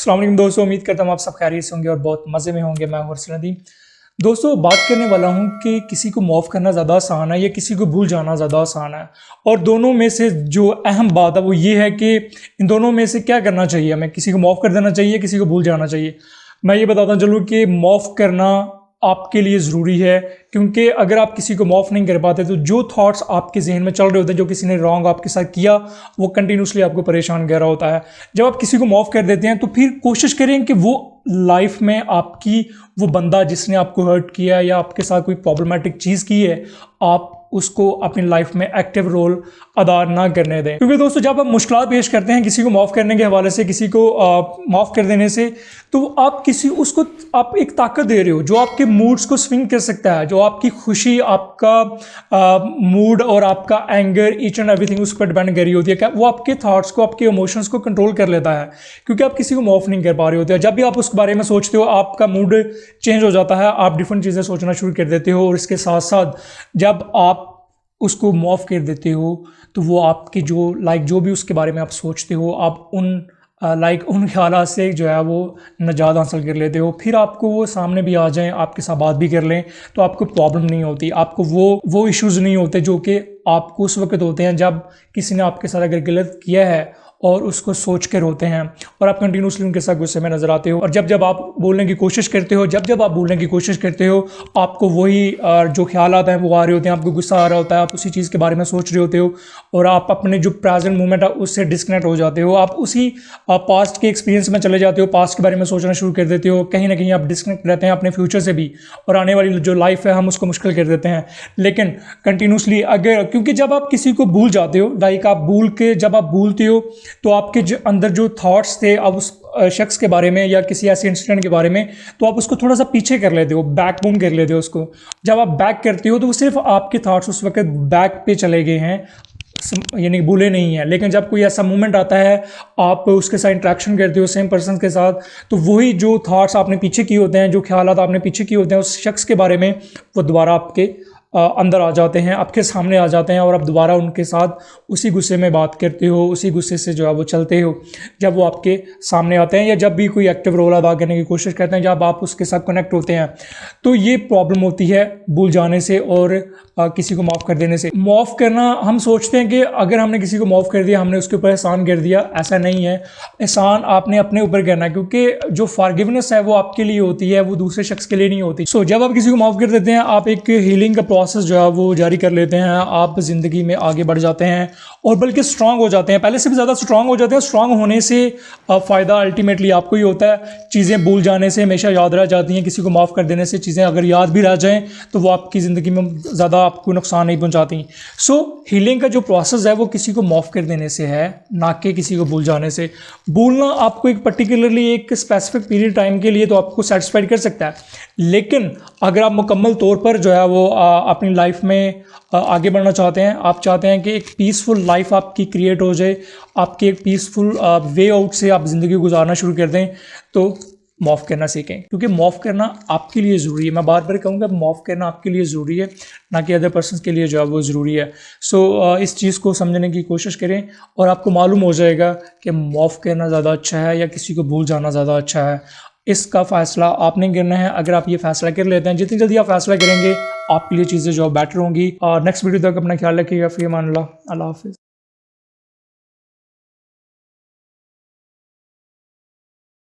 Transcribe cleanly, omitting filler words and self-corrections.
अस्सलाम वालेकुम दोस्तों, उम्मीद करता हूँ आप सब खैरियत से होंगे और बहुत मज़े में होंगे। मैं हूं अरसल नदीम। दोस्तों, बात करने वाला हूं कि किसी को माफ़ करना ज़्यादा आसान है या किसी को भूल जाना ज़्यादा आसान है। और दोनों में से जो अहम बात है वो ये है कि इन दोनों में से क्या करना चाहिए हमें। किसी को माफ़ कर देना चाहिए, किसी को भूल जाना चाहिए। मैं ये बताता चलूँ कि माफ़ करना आपके लिए ज़रूरी है, क्योंकि अगर आप किसी को माफ़ नहीं कर पाते तो जो थॉट्स आपके जहन में चल रहे होते हैं, जो किसी ने रॉन्ग आपके साथ किया, वो कंटिन्यूसली आपको परेशान कर रहा होता है। जब आप किसी को माफ़ कर देते हैं तो फिर कोशिश करें कि वो लाइफ में आपकी वो बंदा जिसने आपको हर्ट किया या आपके साथ कोई प्रॉब्लमेटिक चीज़ की है, आप उसको अपनी लाइफ में एक्टिव रोल अदा ना करने दें। क्योंकि दोस्तों, जब आप मुश्किल पेश करते हैं किसी को माफ़ करने के हवाले से, किसी को माफ़ कर देने से, तो आप आप एक ताकत दे रहे हो जो आपके मूड्स को स्विंग कर सकता है, जो आपकी खुशी, आपका मूड और आपका एंगर, ईच एंड एवरीथिंग उस पर डिपेंड कर रही होती है। वो आपके थॉट्स को, आपके इमोशंस को कंट्रोल कर लेता है, क्योंकि आप किसी को माफ़ नहीं कर पा रहे होते। जब भी आप उस बारे में सोचते हो, आपका मूड चेंज हो जाता है, आप डिफरेंट चीज़ें सोचना शुरू कर देते हो। और इसके साथ साथ जब आप उसको माफ़ कर देते हो तो वो आपके जो भी उसके बारे में आप सोचते हो, आप उन ख्यालात से जो है वो निजात हासिल कर लेते हो। फिर आपको वो सामने भी आ जाएं, आपके साथ बात भी कर लें, तो आपको प्रॉब्लम नहीं होती। आपको वो इश्यूज़ नहीं होते जो कि आपको उस वक्त होते हैं जब किसी ने आपके साथ अगर गलत किया है और उसको सोच कर होते हैं और आप कंटिन्यूसली उनके साथ गुस्से में नज़र आते हो। और जब आप बोलने की कोशिश करते हो, जब आप बोलने की कोशिश करते हो, आपको वही जो ख्याल आता है वो आ रहे होते हैं, आपको गुस्सा आ रहा होता है, आप उसी चीज़ के बारे में सोच रहे होते हो और आप अपने जो प्रेजेंट मोमेंट है उससे डिस्कनेक्ट हो जाते हो। आप उसी पास्ट के एक्सपीरियंस में चले जाते हो, पास्ट के बारे में सोचना शुरू कर देते हो। कहीं ना कहीं आप डिस्कनेक्ट रहते हैं अपने फ्यूचर से भी, और आने वाली जो लाइफ है हम उसको मुश्किल कर देते हैं। लेकिन कंटिन्यूसली क्योंकि जब आप किसी को भूल जाते हो, जब आप भूलते हो तो आपके अंदर जो थॉट्स थे अब उस शख्स के बारे में या किसी ऐसे इंसिडेंट के बारे में, तो आप उसको थोड़ा सा पीछे कर लेते हो, बैकबोन कर लेते हो उसको। जब आप बैक करते हो तो वो सिर्फ आपके थॉट्स उस वक्त बैक पे चले गए हैं, यानी भूले नहीं है। लेकिन जब कोई ऐसा मोमेंट आता है, आप उसके साथ इंट्रैक्शन करते हो सेम पर्सन के साथ, तो वही जो थॉट्स आपने पीछे किए होते हैं, जो ख्यालात आपने पीछे किए होते हैं उस शख्स के बारे में, वो दोबारा आपके अंदर आ जाते हैं, आपके सामने आ जाते हैं और आप दोबारा उनके साथ उसी गुस्से में बात करते हो, उसी गुस्से से जो है वो चलते हो जब वो आपके सामने आते हैं, या जब भी कोई एक्टिव रोल अदा करने की कोशिश करते हैं, जब आप उसके साथ कनेक्ट होते हैं। तो ये प्रॉब्लम होती है भूल जाने से और किसी को माफ़ कर देने से। माफ़ करना, हम सोचते हैं कि अगर हमने किसी को माफ़ कर दिया, हमने उसके ऊपर एहसान कर दिया। ऐसा नहीं है, एहसान आपने अपने ऊपर करना है, क्योंकि जो फॉरगिवनेस है वो आपके लिए होती है, वो दूसरे शख्स के लिए नहीं होती। सो जब आप किसी को माफ़ कर देते हैं, आप एक हीलिंग का प्रोसेस जो है वो जारी कर लेते हैं। आप ज़िंदगी में आगे बढ़ जाते हैं और बल्कि स्ट्रांग हो जाते हैं, पहले से भी ज़्यादा स्ट्रांग हो जाते हैं। स्ट्रांग होने से फ़ायदा अल्टीमेटली आपको ही होता है। चीज़ें भूल जाने से हमेशा याद रह जाती हैं, किसी को माफ़ कर देने से चीज़ें अगर याद भी रह जाएँ तो वो आपकी ज़िंदगी में ज़्यादा आपको नुकसान नहीं पहुँचाती। सो हीलिंग का जो प्रोसेस है वो किसी को माफ़ कर देने से है, ना कि किसी को भूल जाने से। भूलना आपको एक पर्टिकुलरली एक स्पेसिफिक पीरियड टाइम के लिए तो आपको सेटिस्फाइड कर सकता है, लेकिन अगर आप मुकम्मल तौर पर जो है वो अपनी लाइफ में आगे बढ़ना चाहते हैं, आप चाहते हैं कि एक पीसफुल लाइफ आपकी क्रिएट हो जाए, आपकी एक पीसफुल वे आउट से आप ज़िंदगी गुजारना शुरू कर दें, तो माफ़ करना सीखें। क्योंकि माफ़ करना आपके लिए ज़रूरी है। मैं बार बार कहूँगा, माफ़ करना आपके लिए ज़रूरी है, ना कि अदर पर्सन के लिए जो है वो ज़रूरी है। सो इस चीज़ को समझने की कोशिश करें और आपको मालूम हो जाएगा कि माफ़ करना ज़्यादा अच्छा है या किसी को भूल जाना ज़्यादा अच्छा है। इसका फ़ैसला आपने करना है। अगर आप ये फ़ैसला कर लेते हैं, जितनी जल्दी आप फ़ैसला करेंगे, आपके लिए चीज़ें जो बेटर होंगी। और नेक्स्ट वीडियो तक अपना ख्याल रखिएगा। फ़ी अमान अल्लाह। अल्लाह हाफ़िज़।